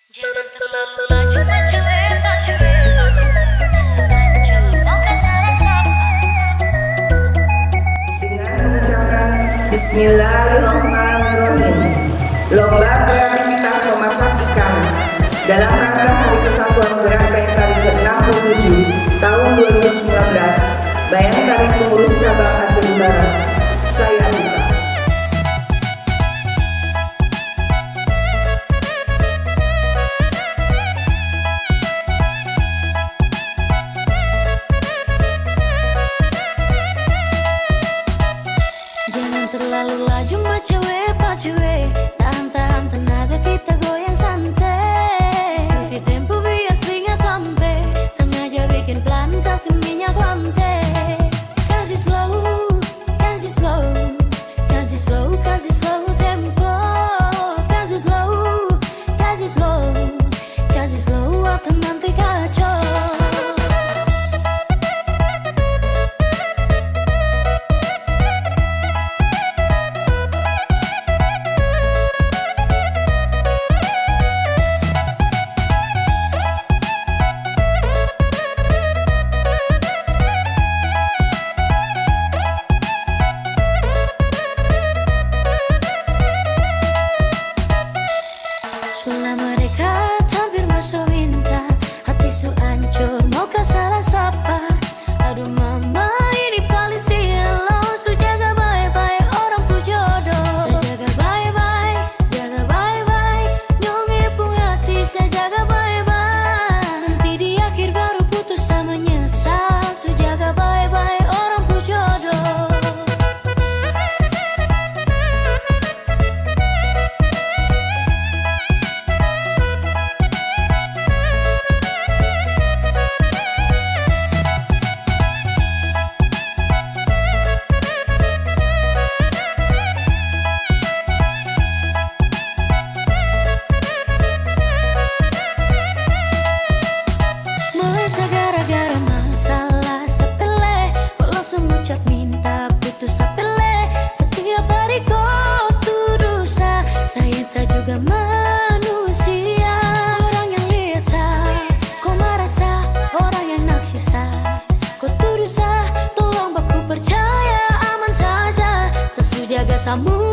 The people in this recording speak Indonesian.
Jangan terlalu laju maju, maju, maju. Terlanjur mau ke salah sapa. Dengan mengucapkan Bismillahirrahmanirrahim, lomba kreativitas memasak ikan dalam rangka Hari Kesatuan Gerak Bayangkari ke-67 tahun 2019, Bayangkari Pengurus Cabang Aceh Barat, saya Ika. Jangan terlalu laju maju, maju. Tahan-tahan tenaga kita goyang santai. Ikuti tempo biar keringat sampai. Sengaja bikin pelan kasih minyak lantai. Kasih slow, kasih slow, kasih slow, kasih slow tempo. Kasih slow, kasih slow, kasih slow atau nanti kacau. Sulah mereka hampir masuk minta, hati su hancur mau ke salah sapa. Aduh mama ini paling silau, su jaga bye-bye orang pu jodoh. Saya jaga bye-bye, jaga bye-bye, nyonge pun hati saya jaga bye-bye. Nanti di akhir baru putus sama nyesal, su jaga bye-bye orang pu jodoh. Masa gara-gara masalah sepele, kok langsung ngucap minta putus sepele. Setiap hari kau tuduh sayang saya juga manusia. Orang yang lihat kau marah orang yang naksir kau tuduh tolong baku percaya aman saja. Sesu jaga samu